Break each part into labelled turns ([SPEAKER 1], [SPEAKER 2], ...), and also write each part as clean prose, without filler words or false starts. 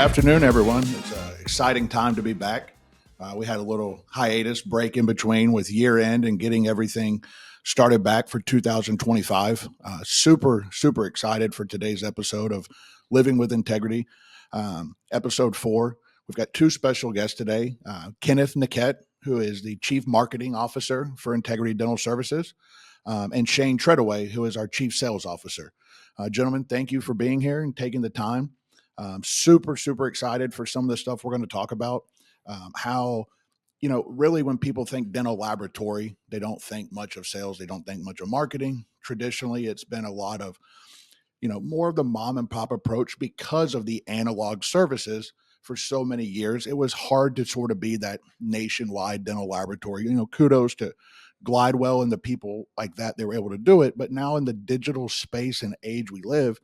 [SPEAKER 1] afternoon, everyone. It's an exciting time to be back. We had a little hiatus break in between with year end and getting everything started back for 2025. Super excited for today's episode of Living with Integrity, episode 4. We've got two special guests today, Kenneth Niquette, who is the Chief Marketing Officer for Integrity Dental Services, and Shane Treadaway, who is our Chief Sales Officer. Gentlemen, thank you for being here and taking the time. Super excited for some of the stuff we're going to talk about. How, really when people think dental laboratory, they don't think much of sales. They don't think much of marketing. Traditionally, it's been a lot of, more of the mom and pop approach because of the analog services for so many years. It was hard to sort of be that nationwide dental laboratory. Kudos to Glidewell and the people like that. They were able to do it. But now in the digital space and age we live,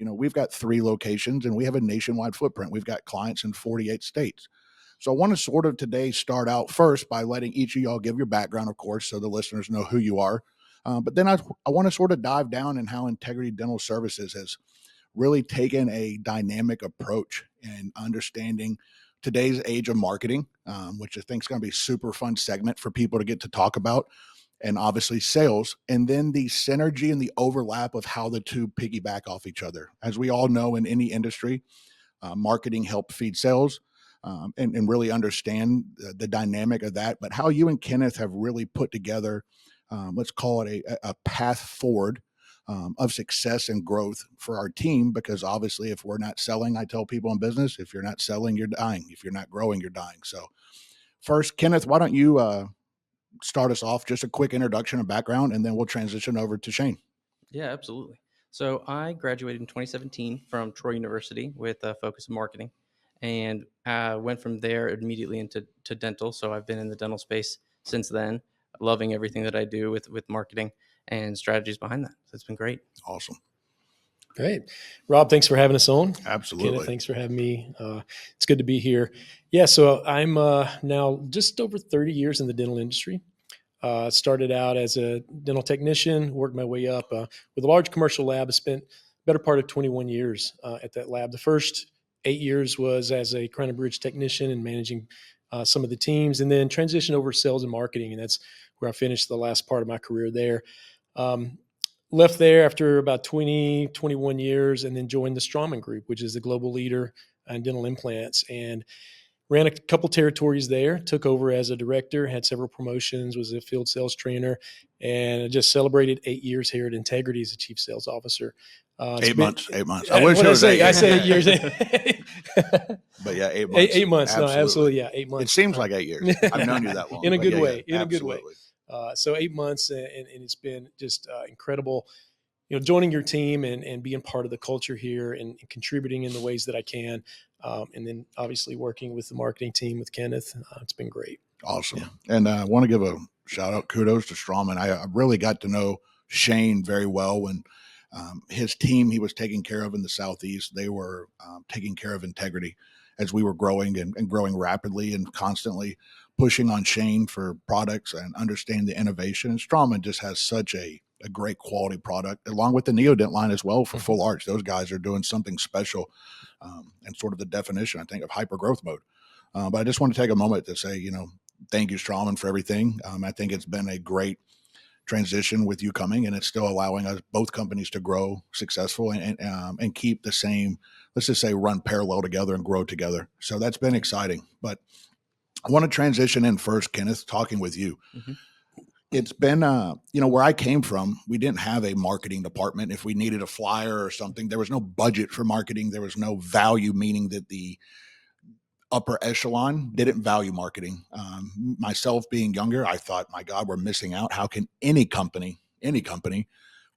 [SPEAKER 1] we've got 3 locations and we have a nationwide footprint. We've got clients in 48 states. So I want to sort of today start out first by letting each of y'all give your background, of course, so the listeners know who you are. But then I want to sort of dive down in how Integrity Dental Services has really taken a dynamic approach in understanding today's age of marketing, which I think is going to be a super fun segment for people to get to talk about. And obviously sales, and then the synergy and the overlap of how the two piggyback off each other. As we all know in any industry, marketing help feed sales, and really understand the dynamic of that. But how you and Kenneth have really put together, let's call it a path forward of success and growth for our team, because obviously if we're not selling, I tell people in business, if you're not selling, you're dying. If you're not growing, you're dying. So first, Kenneth, why don't you start us off, just a quick introduction and background, and then we'll transition over to Shane.
[SPEAKER 2] Yeah, absolutely. So I graduated in 2017 from Troy University with a focus in marketing, and went from there immediately into dental. So I've been in the dental space since then, loving everything that I do with marketing and strategies behind that. So it's been great.
[SPEAKER 1] Awesome.
[SPEAKER 3] Great. Rob, thanks for having us on.
[SPEAKER 1] Absolutely.
[SPEAKER 3] Kenneth, thanks for having me. It's good to be here. Yeah, so I'm now just over 30 years in the dental industry. Started out as a dental technician, worked my way up with a large commercial lab. I spent better part of 21 years at that lab. The first 8 years was as a Crown and Bridge technician and managing some of the teams, and then transitioned over to sales and marketing, and that's where I finished the last part of my career there. Left there after about 21 years, and then joined the Straumann Group, which is the global leader in dental implants, and ran a couple territories there, took over as a director, had several promotions, was a field sales trainer, and I just celebrated 8 years here at Integrity as a chief sales officer.
[SPEAKER 1] 8 months.
[SPEAKER 3] I wish it was 8 years. I said 8 years.
[SPEAKER 1] But yeah, 8 months.
[SPEAKER 3] 8 months. Absolutely. No, absolutely. Yeah, 8 months.
[SPEAKER 1] It seems like 8 years. I've known you that long.
[SPEAKER 3] In a good way.
[SPEAKER 1] Yeah,
[SPEAKER 3] in a good way. So 8 months, and it's been just incredible, joining your team and being part of the culture here and contributing in the ways that I can. And then obviously working with the marketing team with Kenneth. It's been great.
[SPEAKER 1] Awesome. Yeah. And I want to give a shout out, kudos to Straumann. I really got to know Shane very well when his team he was taking care of in the Southeast, they were taking care of Integrity as we were growing and growing rapidly and constantly pushing on Shane for products and understanding the innovation. And Straumann just has such a great quality product, along with the Neodent line as well for full arch. Those guys are doing something special and sort of the definition, I think, of hyper growth mode. But I just want to take a moment to say, thank you, Straumann, for everything. I think it's been a great transition with you coming, and it's still allowing us both companies to grow successful and keep the same, let's just say, run parallel together and grow together. So that's been exciting. But I want to transition in first, Kenneth, talking with you. Mm-hmm. It's been, where I came from, we didn't have a marketing department. If we needed a flyer or something, there was no budget for marketing. There was no value, meaning that the upper echelon didn't value marketing. Myself being younger, I thought, my God, we're missing out. How can any company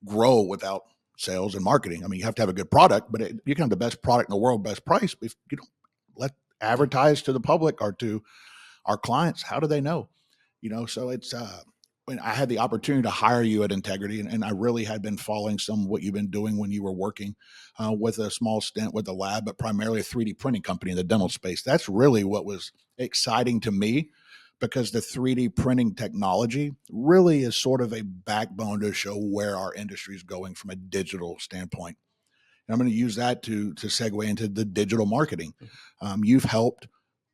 [SPEAKER 1] grow without sales and marketing? I mean, you have to have a good product, but you can have the best product in the world, best price. If you don't advertise to the public or to our clients, how do they know? So it's, when I had the opportunity to hire you at Integrity, and I really had been following some of what you've been doing when you were working with a small stint with the lab, but primarily a 3D printing company in the dental space. That's really what was exciting to me, because the 3D printing technology really is sort of a backbone to show where our industry is going from a digital standpoint. And I'm going to use that to segue into the digital marketing. You've helped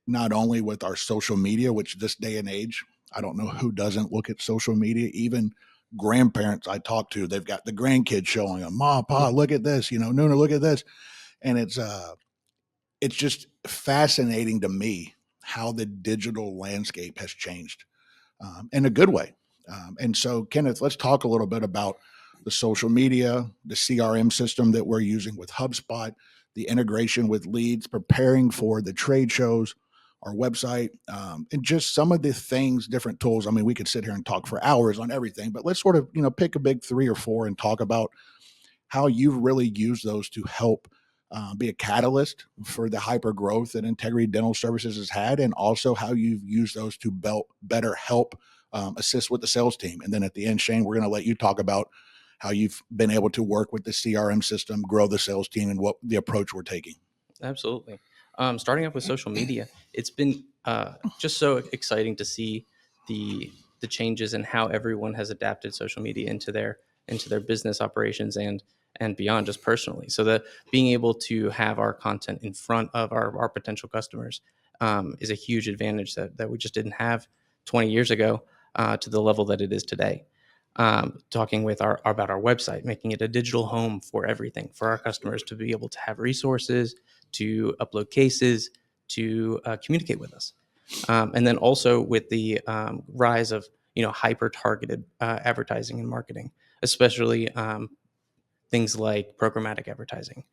[SPEAKER 1] not only with our social media, which this day and age, I don't know who doesn't look at social media. Even grandparents I talk to, they've got the grandkids showing them, "Ma, Pa, look at this," "Nuna, look at this," and it's just fascinating to me how the digital landscape has changed in a good way. And so, Kenneth, let's talk a little bit about the social media, the CRM system that we're using with HubSpot, the integration with leads, preparing for the trade shows, our website, and just some of the things, different tools. I mean, we could sit here and talk for hours on everything, but let's sort of, pick a big 3 or 4 and talk about how you've really used those to help be a catalyst for the hyper growth that Integrity Dental Services has had, and also how you've used those to better help assist with the sales team. And then at the end, Shane, we're going to let you talk about how you've been able to work with the CRM system, grow the sales team, and what the approach we're taking.
[SPEAKER 2] Absolutely. Starting up with social media, it's been just so exciting to see the changes and how everyone has adapted social media into their business operations and beyond, just personally. So that being able to have our content in front of our potential customers is a huge advantage that we just didn't have 20 years ago to the level that it is today. Talking with about our website, making it a digital home for everything, for our customers to be able to have resources, to upload cases, to communicate with us. And then also with the rise of hyper targeted advertising and marketing, especially things like programmatic advertising.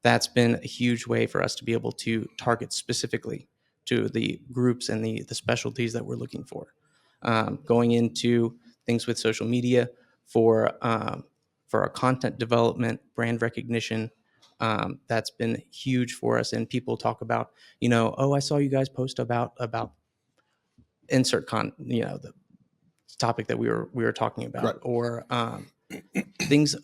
[SPEAKER 2] That's been a huge way for us to be able to target specifically to the groups and the specialties that we're looking for. Going into things with social media for our content development, brand recognition, that's been huge for us. And people talk about, oh, I saw you guys post about insert the topic that we were talking about,
[SPEAKER 1] Right.
[SPEAKER 2] or things,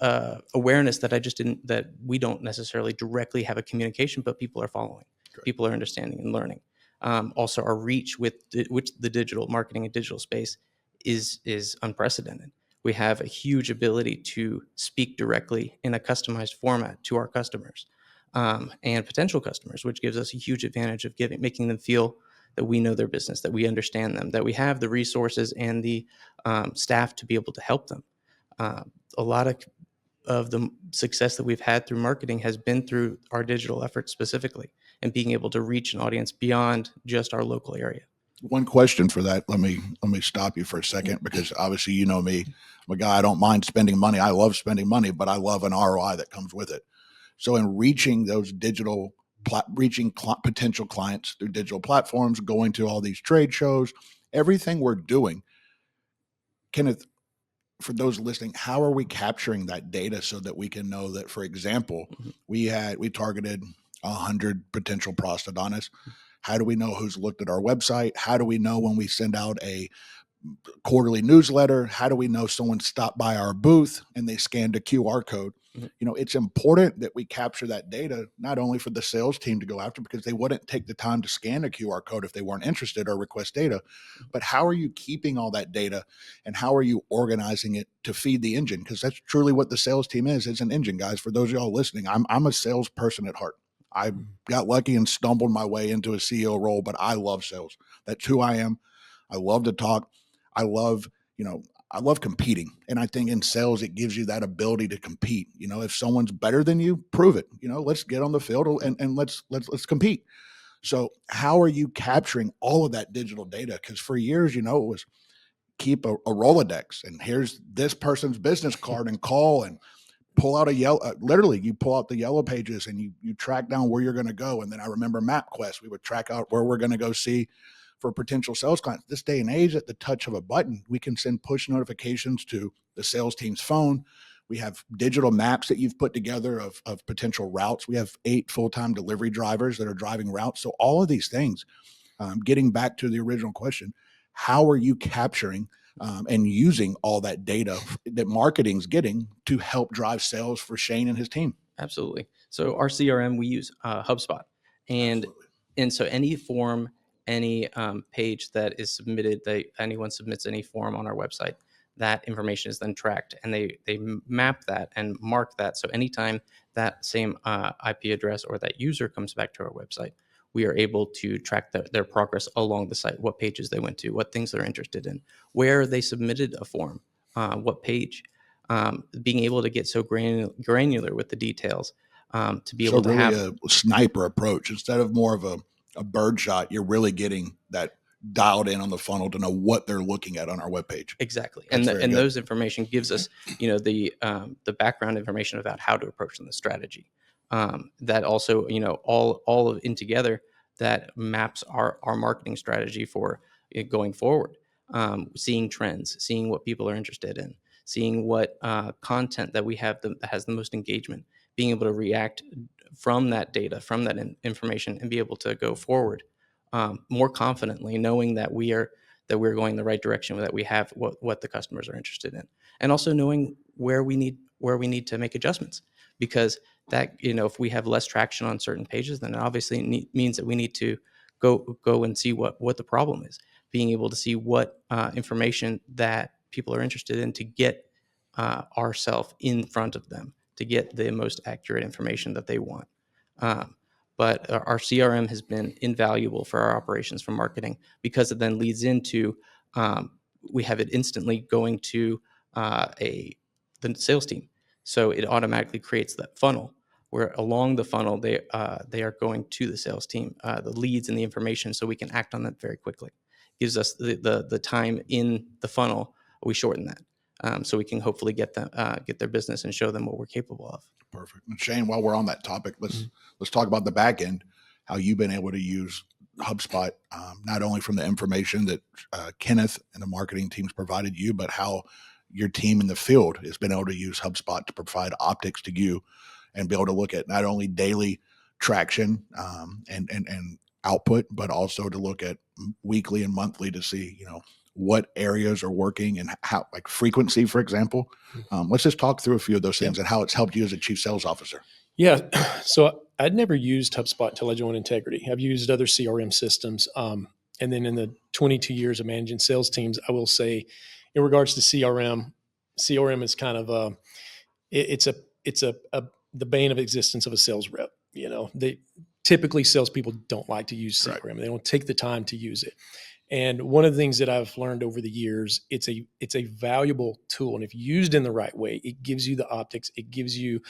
[SPEAKER 2] awareness that we don't necessarily directly have a communication, but people are following.
[SPEAKER 1] Correct.
[SPEAKER 2] People are understanding and learning. Also, our reach with the digital marketing and digital space is unprecedented. We have a huge ability to speak directly in a customized format to our customers and potential customers, which gives us a huge advantage of making them feel that we know their business, that we understand them, that we have the resources and the staff to be able to help them. A lot of the success that we've had through marketing has been through our digital efforts specifically, and being able to reach an audience beyond just our local area.
[SPEAKER 1] One question for that. Let me stop you for a second, because obviously, you know me, I'm a guy, I don't mind spending money. I love spending money, but I love an ROI that comes with it. So in reaching those potential clients through digital platforms, going to all these trade shows, everything we're doing, Kenneth, for those listening, how are we capturing that data so that we can know that, for example, we targeted 100 potential prosthodontists. How do we know who's looked at our website? How do we know when we send out a quarterly newsletter? How do we know someone stopped by our booth and they scanned a QR code? It's important that we capture that data, not only for the sales team to go after, because they wouldn't take the time to scan a QR code if they weren't interested or request data, but how are you keeping all that data, and how are you organizing it to feed the engine? Because that's truly what the sales team is. It's an engine, guys. For those of y'all listening, I'm a salesperson at heart. I got lucky and stumbled my way into a CEO role, but I love sales. That's who I am. I love to talk. I love competing. And I think in sales, it gives you that ability to compete. If someone's better than you, prove it. Let's get on the field and let's compete. So how are you capturing all of that digital data? Because for years, it was keep a Rolodex, and here's this person's business card, and call and pull out literally you pull out the yellow pages and you track down where you're going to go. And then I remember MapQuest, we would track out where we're going to go see for potential sales clients. This day and age, at the touch of a button, we can send push notifications to the sales team's phone. We have digital maps that you've put together of potential routes. We have 8 full-time delivery drivers that are driving routes. So all of these things, getting back to the original question, how are you capturing and using all that data that marketing's getting to help drive sales for Shane and his team?
[SPEAKER 2] Absolutely. So our CRM, we use HubSpot, and
[SPEAKER 1] Absolutely.
[SPEAKER 2] and so any form, any page that is submitted, that anyone submits any form on our website, that information is then tracked, and they map that and mark that. So anytime that same IP address or that user comes back to our website, we are able to track their progress along the site, what pages they went to, what things they're interested in, where they submitted a form, what page, being able to get so granular with the details, to be
[SPEAKER 1] So
[SPEAKER 2] able to
[SPEAKER 1] really
[SPEAKER 2] have
[SPEAKER 1] a sniper approach instead of more of a bird shot. You're really getting that dialed in on the funnel to know what they're looking at on our webpage.
[SPEAKER 2] exactly,
[SPEAKER 1] That's very good.
[SPEAKER 2] those information gives us, the background information about how to approach the strategy. That also, all of in together, that maps our marketing strategy for going forward. Seeing trends, seeing what people are interested in, seeing what content that we have that has the most engagement, being able to react from that data, from that information, and be able to go forward more confidently, knowing that we're going the right direction, that we have what the customers are interested in, and also knowing where we need to make adjustments, because that, if we have less traction on certain pages, then it obviously means that we need to go and see what the problem is, being able to see what information that people are interested in, to get ourselves in front of them, to get the most accurate information that they want. Um, but our CRM has been invaluable for our operations for marketing, because it then leads into, we have it instantly going to the sales team. So it automatically creates that funnel, where along the funnel they are going to the sales team, the leads and the information, so we can act on that very quickly. Gives us the time in the funnel. We shorten that, so we can hopefully get their business and show them what we're capable of.
[SPEAKER 1] Perfect. And Shane, while we're on that topic, let's talk about the back end. How you've been able to use HubSpot, not only from the information that Kenneth and the marketing teams provided you, but how your team in the field has been able to use HubSpot to provide optics to you and be able to look at not only daily traction and output, but also to look at weekly and monthly to see, what areas are working and how, like frequency, for example. Let's just talk through a few of those things and how it's helped you as a chief sales officer.
[SPEAKER 3] Yeah. So I'd never used HubSpot until I joined Integrity. I've used other CRM systems. And then in the 22 years of managing sales teams, I will say, in regards to CRM is kind of it's the bane of existence of a sales rep. They typically salespeople don't like to use CRM. Right. They don't take the time to use it. And one of the things that I've learned over the years, it's a valuable tool, and if used in the right way, it gives you the optics, it gives you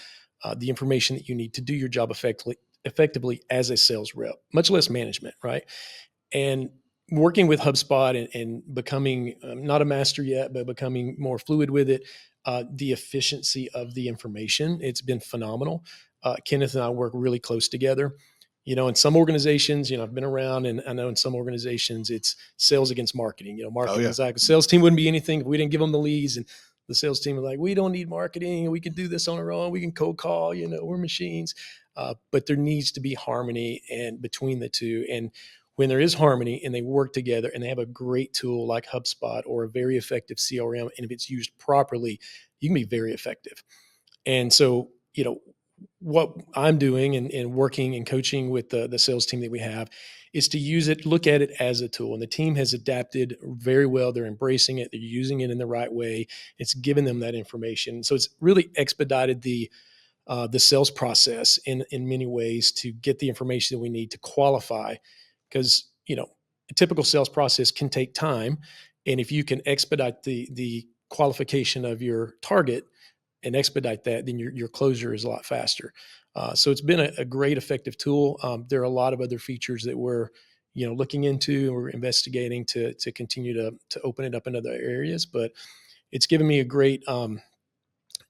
[SPEAKER 3] the information that you need to do your job effectively as a sales rep, much less management, right? And working with HubSpot and becoming not a master yet, but becoming more fluid with it, the efficiency of the information, it's been phenomenal. Kenneth and I work really close together. In some organizations, I've been around, and I know in some organizations it's sales against marketing. Marketing is like, the sales team wouldn't be anything if we didn't give them the leads, and the sales team are like, we don't need marketing, we can do this on our own, we can cold call, we're machines. But there needs to be harmony and between the two. And when there is harmony and they work together and they have a great tool like HubSpot or a very effective CRM, and if it's used properly, you can be very effective. And so, what I'm doing and working and coaching with the sales team that we have is to use it, look at it as a tool. And the team has adapted very well. They're embracing it. They're using it in the right way. It's given them that information. So it's really expedited the sales process in many ways to get the information that we need to qualify, because, a typical sales process can take time. And if you can expedite the qualification of your target and expedite that, then your closure is a lot faster. So it's been a great, effective tool. There are a lot of other features that we're, looking into and we're investigating to continue to open it up in other areas. But it's given me a great,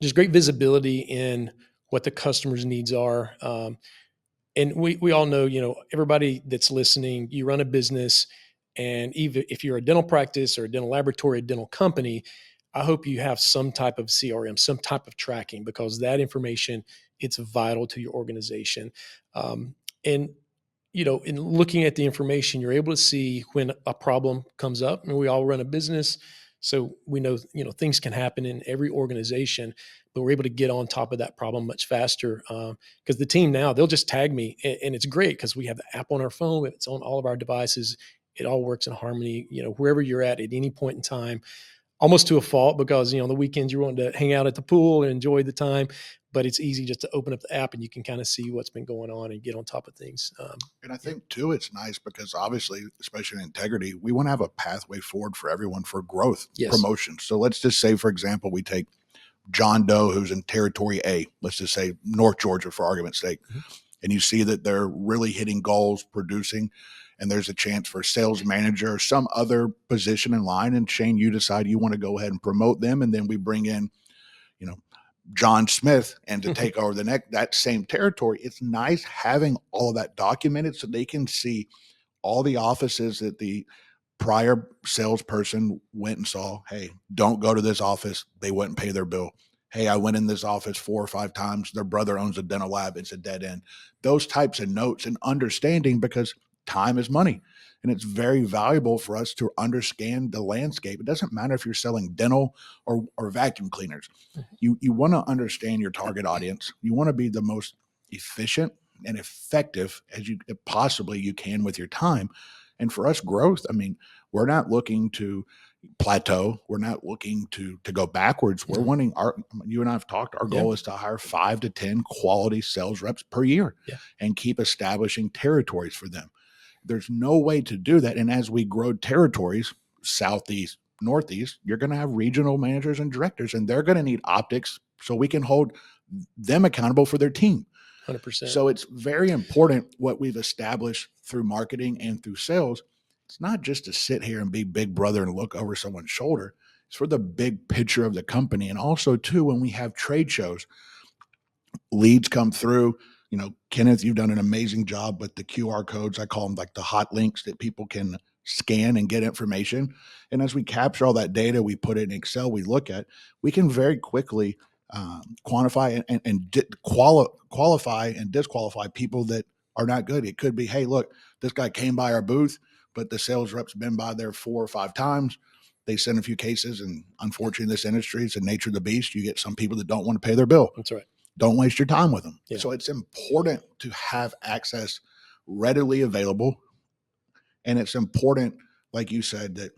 [SPEAKER 3] just great visibility in what the customer's needs are. And we all know, everybody that's listening, you run a business, and even if you're a dental practice or a dental laboratory, a dental company, I hope you have some type of CRM, some type of tracking, because that information, it's vital to your organization. And, in looking at the information, you're able to see when a problem comes up. And we all run a business, so we know, things can happen in every organization, but we're able to get on top of that problem much faster. Because the team now, they'll just tag me, and it's great because we have the app on our phone. It's on all of our devices. It all works in harmony, wherever you're at any point in time. almost to a fault because, on the weekends you're wanting to hang out at the pool and enjoy the time, but it's easy just to open up the app and you can kind of see what's been going on and get on top of things.
[SPEAKER 1] And I think too, it's nice because obviously, especially in integrity, we want to have a pathway forward for everyone for growth,
[SPEAKER 3] Yes.
[SPEAKER 1] promotion. So let's just say, for example, we take John Doe, who's in Territory A, let's just say North Georgia for argument's sake, and you see that they're really hitting goals, producing, and there's a chance for a sales manager or some other position in line. And Shane, you decide you want to go ahead and promote them, and then we bring in, John Smith and to take over that same territory. It's nice having all of that documented so they can see all the offices that the prior salesperson went and saw. Hey, don't go to this office. They wouldn't pay their bill. Hey, I went in this office 4 or 5 times. Their brother owns a dental lab. It's a dead end. Those types of notes and understanding, because time is money. And it's very valuable for us to understand the landscape. It doesn't matter if you're selling dental or vacuum cleaners. You want to understand your target audience. You want to be the most efficient and effective as you possibly you can with your time. And for us, growth, I mean, we're not looking to plateau. We're not looking to go backwards. We're wanting you and I have talked, our goal is to hire 5 to 10 quality sales reps per year and keep establishing territories for them. There's no way to do that. And as we grow territories, Southeast, Northeast, you're going to have regional managers and directors, and they're going to need optics so we can hold them accountable for their team.
[SPEAKER 3] 100%.
[SPEAKER 1] So it's very important what we've established through marketing and through sales. It's not just to sit here and be big brother and look over someone's shoulder. It's for the big picture of the company. And also, too, when we have trade shows, leads come through. Kenneth, you've done an amazing job with the QR codes. I call them like the hot links that people can scan and get information. And as we capture all that data, we put it in Excel, we look at, we can very quickly quantify and qualify and disqualify people that are not good. It could be, hey, look, this guy came by our booth, but the sales rep's been by there 4 or 5 times. They send a few cases, and unfortunately, in this industry, it's the nature of the beast. You get some people that don't want to pay their bill.
[SPEAKER 3] That's right.
[SPEAKER 1] Don't waste your time with them.
[SPEAKER 3] Yeah.
[SPEAKER 1] So it's important to have access readily available. And it's important, like you said, that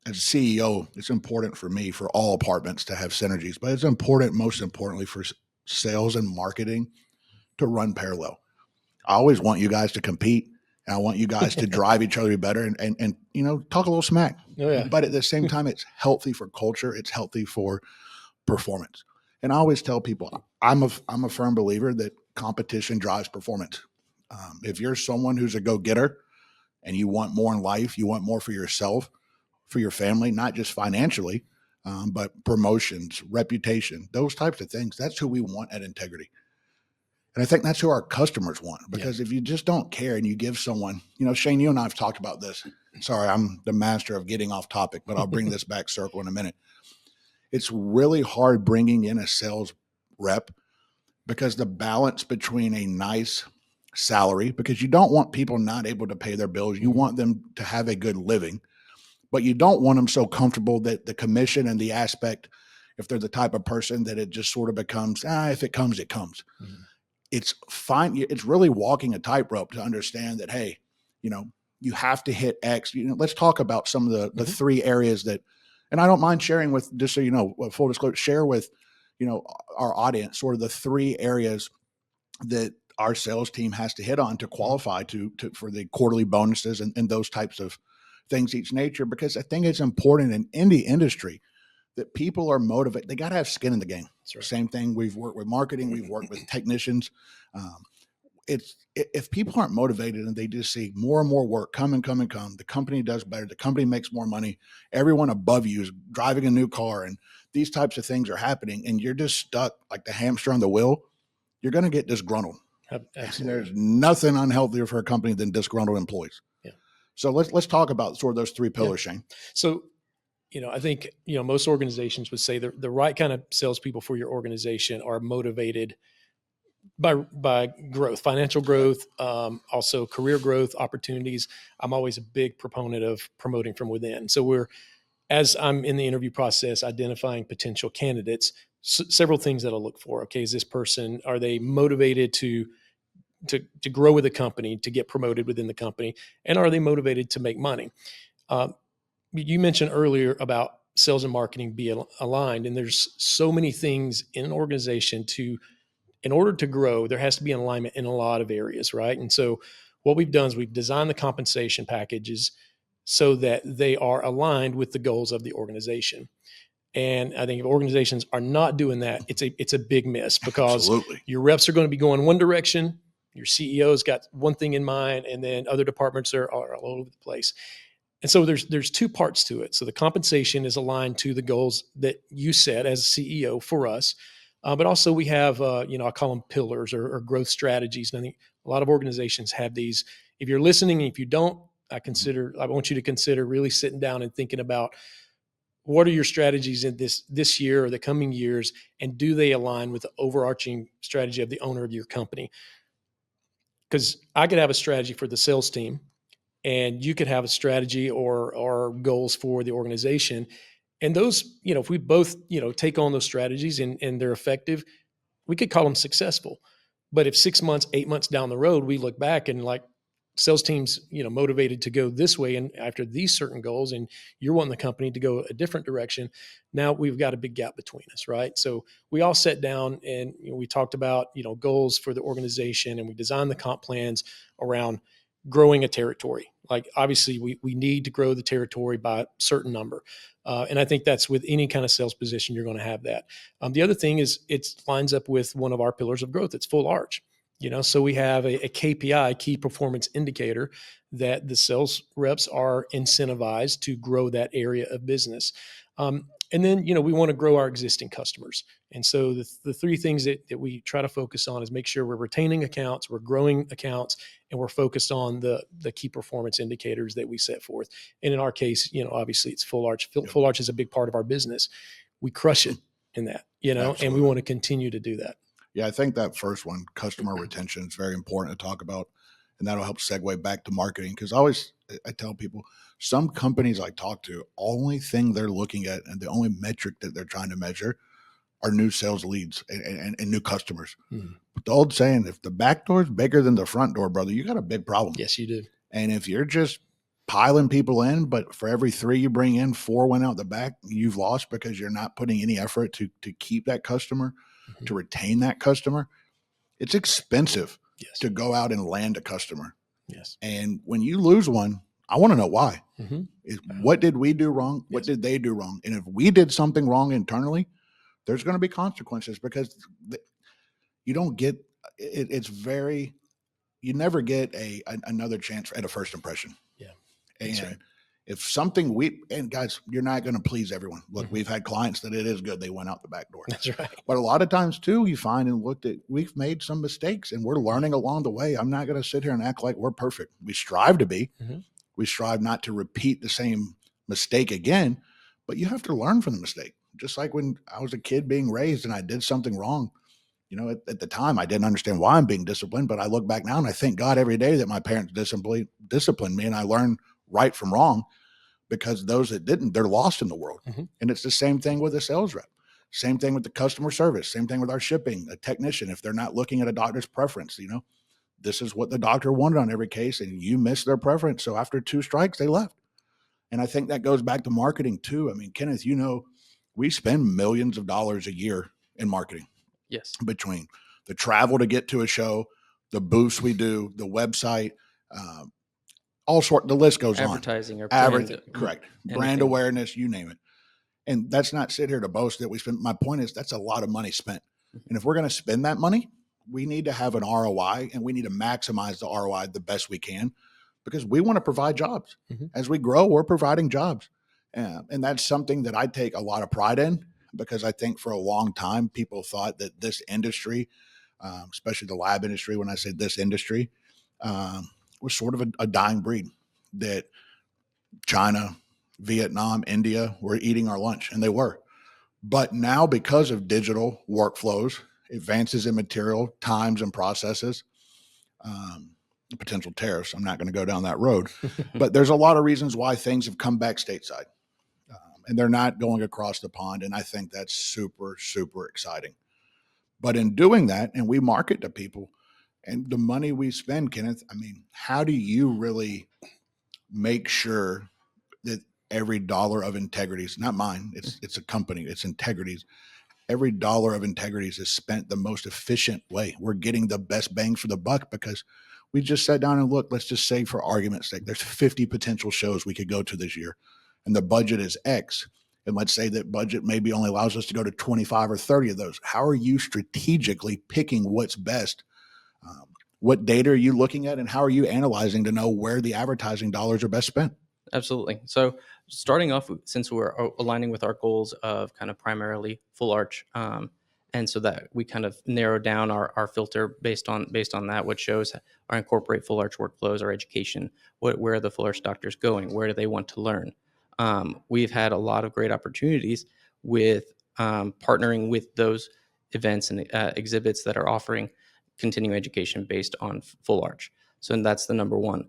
[SPEAKER 1] as a CEO, it's important for me, for all departments to have synergies, but it's important, most importantly, for sales and marketing to run parallel. I always want you guys to compete, and I want you guys to drive each other better and talk a little smack.
[SPEAKER 3] Oh, yeah.
[SPEAKER 1] But at the same time, it's healthy for culture. It's healthy for performance. And I always tell people, I'm a firm believer that competition drives performance. If you're someone who's a go-getter and you want more in life, you want more for yourself, for your family, not just financially, but promotions, reputation, those types of things, that's who we want at Integrity. And I think that's who our customers want, because if you just don't care and you give someone, Shane, you and I have talked about this. Sorry, I'm the master of getting off topic, but I'll bring this back circle in a minute. It's really hard bringing in a sales rep because the balance between a nice salary, because you don't want people not able to pay their bills. You want them to have a good living, but you don't want them so comfortable that the commission and the aspect, if they're the type of person that it just sort of becomes, if it comes, it comes. Mm-hmm. It's fine. It's really walking a tightrope to understand that, hey, you have to hit X. Let's talk about some of the 3 areas that, and I don't mind sharing with, just so full disclosure, share with, our audience sort of the 3 areas that our sales team has to hit on to qualify for the quarterly bonuses and those types of things each nature, because I think it's important in any industry that people are motivated. They got to have skin in the game. Right. Same thing. We've worked with marketing. We've worked with technicians. If people aren't motivated and they just see more and more work come, the company does better. The company makes more money. Everyone above you is driving a new car, and these types of things are happening, and you're just stuck like the hamster on the wheel. You're going to get disgruntled. Absolutely. There's nothing unhealthier for a company than disgruntled employees. Yeah. So let's talk about sort of those 3 pillars, Shane.
[SPEAKER 3] So, I think, most organizations would say the right kind of salespeople for your organization are motivated by growth, financial growth, also career growth opportunities. I'm always a big proponent of promoting from within. So as I'm in the interview process, identifying potential candidates, several things that I'll look for. Okay, is this person, are they motivated to grow with the company, to get promoted within the company? And are they motivated to make money? You mentioned earlier about sales and marketing be aligned. And there's so many things in an organization in order to grow, there has to be an alignment in a lot of areas, right? And so what we've done is we've designed the compensation packages so that they are aligned with the goals of the organization. And I think if organizations are not doing that, it's a big miss, because
[SPEAKER 1] Absolutely.
[SPEAKER 3] your reps are going to be going one direction, your CEO's got one thing in mind, and then other departments are all over the place. And so there's two parts to it. So the compensation is aligned to the goals that you set as a CEO for us, but also we have I call them pillars or growth strategies. And I think a lot of organizations have these. If you're listening, and if you don't, I want you to consider really sitting down and thinking about what are your strategies in this year or the coming years, and do they align with the overarching strategy of the owner of your company? Because I could have a strategy for the sales team, and you could have a strategy or goals for the organization. And those, if we both, take on those strategies and they're effective, we could call them successful. But if 6 months, 8 months down the road, we look back and like sales teams, motivated to go this way and after these certain goals, and you're wanting the company to go a different direction, now we've got a big gap between us, right? So we all sat down and we talked about, goals for the organization, and we designed the comp plans around growing a territory. Like obviously we need to grow the territory by a certain number. And I think that's with any kind of sales position, you're going to have that. The other thing is it lines up with one of our pillars of growth. It's full arch. So we have a KPI, key performance indicator, that the sales reps are incentivized to grow that area of business. And then, we want to grow our existing customers. And so the three things that we try to focus on is make sure we're retaining accounts, we're growing accounts, and we're focused on the key performance indicators that we set forth. And in our case, obviously it's full arch. Full arch is a big part of our business. We crush it in that,
[SPEAKER 1] Absolutely.
[SPEAKER 3] and we want to continue to do that.
[SPEAKER 1] Yeah, I think that first one, customer retention, is very important to talk about, and that'll help segue back to marketing. Because I tell people, some companies I talk to, only thing they're looking at and the only metric that they're trying to measure are new sales leads and new customers.
[SPEAKER 3] Mm.
[SPEAKER 1] But the old saying, if the back door is bigger than the front door, brother, you got a big problem.
[SPEAKER 3] Yes, you do.
[SPEAKER 1] And if you're just piling people in, but for every 3 you bring in, 4 went out the back, you've lost because you're not putting any effort to keep that customer, to retain that customer. It's expensive to go out and land a customer.
[SPEAKER 3] Yes.
[SPEAKER 1] And when you lose one, I want to know why.
[SPEAKER 3] Mm-hmm.
[SPEAKER 1] What did we do wrong? What did they do wrong? And if we did something wrong internally, there's going to be consequences, because you don't get it. You never get another chance at a first impression.
[SPEAKER 3] Yeah.
[SPEAKER 1] And
[SPEAKER 3] right.
[SPEAKER 1] if something and guys, you're not going to please everyone. Look, we've had clients that it is good they went out the back door.
[SPEAKER 3] That's right.
[SPEAKER 1] But a lot of times too, you find we've made some mistakes and we're learning along the way. I'm not going to sit here and act like we're perfect. We strive to be. Mm-hmm. We strive not to repeat the same mistake again, but you have to learn from the mistake. Just like when I was a kid being raised and I did something wrong, at the time I didn't understand why I'm being disciplined, but I look back now and I thank God every day that my parents disciplined me and I learned right from wrong, because those that didn't, they're lost in the world. Mm-hmm. And it's the same thing with a sales rep. Same thing with the customer service. Same thing with our shipping, a technician. If they're not looking at a doctor's preference, this is what the doctor wanted on every case and you missed their preference. So after 2 strikes, they left. And I think that goes back to marketing too. I mean, Kenneth, we spend millions of dollars a year in marketing.
[SPEAKER 2] Yes.
[SPEAKER 1] Between the travel to get to a show, the booths we do, the website, the list goes
[SPEAKER 2] advertising
[SPEAKER 1] on.
[SPEAKER 2] Or brand,
[SPEAKER 1] correct. Brand awareness, you name it. And that's not sit here to boast that we spend. My point is that's a lot of money spent. Mm-hmm. And if we're going to spend that money, we need to have an ROI and we need to maximize the ROI the best we can, because we want to provide jobs. Mm-hmm. As we grow, we're providing jobs. And that's something that I take a lot of pride in, because I think for a long time, people thought that this industry, especially the lab industry, when I say this industry, was sort of a dying breed, that China, Vietnam, India were eating our lunch, and they were. But now, because of digital workflows, advances in material, times and processes, potential tariffs, I'm not going to go down that road, but there's a lot of reasons why things have come back stateside. And they're not going across the pond. And I think that's super, super exciting. But in doing that, and we market to people, and the money we spend, Kenneth, I mean, how do you really make sure that every dollar of Integrity's, not mine, it's a company, it's Integrity's. Every dollar of Integrity's is spent the most efficient way. We're getting the best bang for the buck because we just sat down and looked, let's just say for argument's sake, there's 50 potential shows we could go to this year and the budget is X. And let's say that budget maybe only allows us to go to 25 or 30 of those. How are you strategically picking what's best? What data are you looking at and how are you analyzing to know where the advertising dollars are best spent?
[SPEAKER 2] Absolutely. So starting off, since we're aligning with our goals of kind of primarily full arch, and so that we kind of narrow down our filter based on that, what shows are incorporate full arch workflows or education, where are the full arch doctors going, where do they want to learn? We've had a lot of great opportunities with partnering with those events and exhibits that are offering continuing education based on full arch. So that's the number one.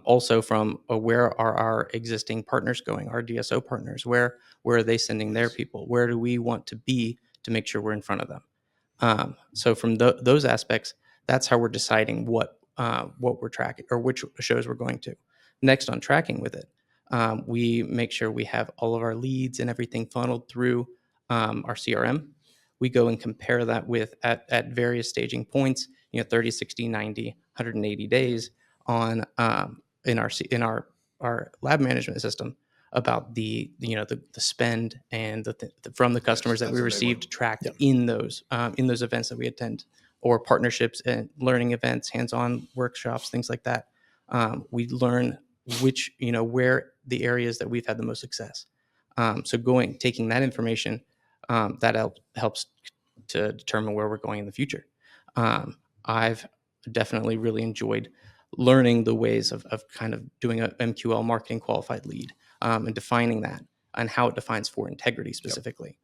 [SPEAKER 2] Also from where are our existing partners going, our DSO partners, where are they sending their people? Where do we want to be to make sure we're in front of them? So from those aspects, that's how we're deciding what we're tracking or which shows we're going to. Next on tracking with it, we make sure we have all of our leads and everything funneled through our CRM. We go and compare that with at various staging points, 30, 60, 90, 180 days on in our lab management system about the spend and from the customers that we received tracked in those events that we attend or partnerships and learning events, hands-on workshops, things like that. We learn where the areas that we've had the most success. So taking that information that helps to determine where we're going in the future. I've definitely really enjoyed learning the ways of kind of doing a MQL marketing qualified lead and defining that and how it defines for integrity specifically.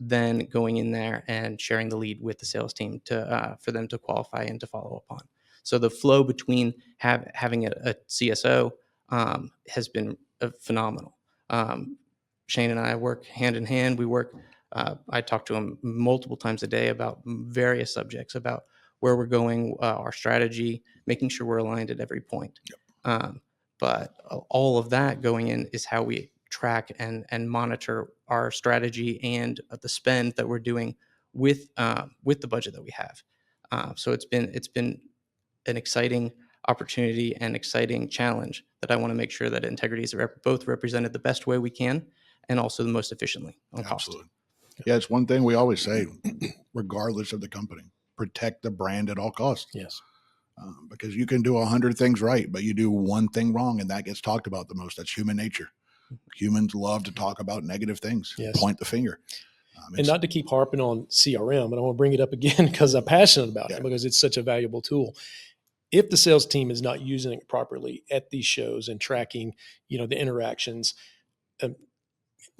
[SPEAKER 2] Then going in there and sharing the lead with the sales team for them to qualify and to follow up on. So the flow between having a CSO has been phenomenal. Shane and I work hand in hand. We work. I talk to him multiple times a day about various subjects, about where we're going, our strategy, making sure we're aligned at every point. But all of that going in is how we track and monitor our strategy and the spend that we're doing with the budget that we have. So it's been an exciting opportunity and exciting challenge that I want to make sure that Integrity is both represented the best way we can and also the most efficiently on cost.
[SPEAKER 1] Absolutely. Yeah, it's one thing we always say, regardless of the company, protect the brand at all costs.
[SPEAKER 3] Yes.
[SPEAKER 1] Because you can do 100 things right, but you do one thing wrong, and that gets talked about the most. That's human nature. Humans love to talk about negative things, point the finger.
[SPEAKER 3] And not to keep harping on CRM, but I want to bring it up again because I'm passionate about it, because it's such a valuable tool. If the sales team is not using it properly at these shows and tracking, the interactions,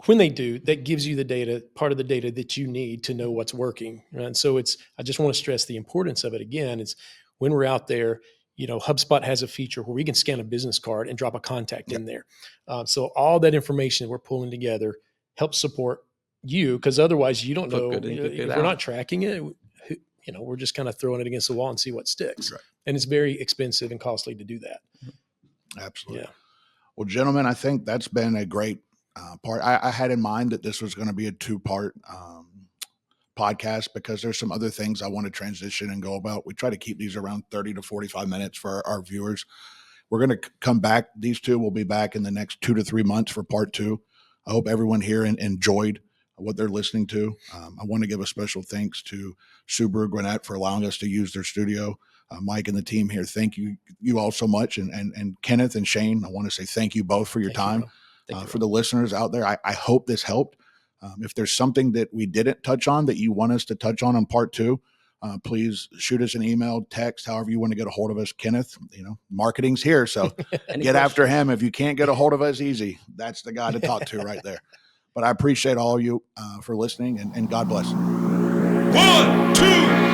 [SPEAKER 3] when they do, that gives you the data, part of the data that you need to know what's working. Right? And so I just want to stress the importance of it again. It's when we're out there, HubSpot has a feature where we can scan a business card and drop a contact in there. So all that information that we're pulling together helps support you, because otherwise you don't know if we're not tracking it. We're just kind of throwing it against the wall and see what sticks. Right. And it's very expensive and costly to do that.
[SPEAKER 1] Absolutely. Yeah. Well, gentlemen, I think that's been a great part. I had in mind that this was going to be a 2-part podcast because there's some other things I want to transition and go about. We try to keep these around 30 to 45 minutes for our viewers. We're going to come back. These two will be back in the next 2 to 3 months for part 2. I hope everyone here enjoyed what they're listening to. I want to give a special thanks to Subaru Gwinnett for allowing us to use their studio. Mike and the team here, thank you all so much. And Kenneth and Shane, I want to say thank you both for your time. For the listeners out there, I hope this helped. If there's something that we didn't touch on that you want us to touch on part 2, please shoot us an email, text, however you want to get a hold of us. Kenneth, marketing's here, so get after him. If you can't get a hold of us, easy. That's the guy to talk to right there. But I appreciate all of you for listening, and God bless.
[SPEAKER 4] 1, 2.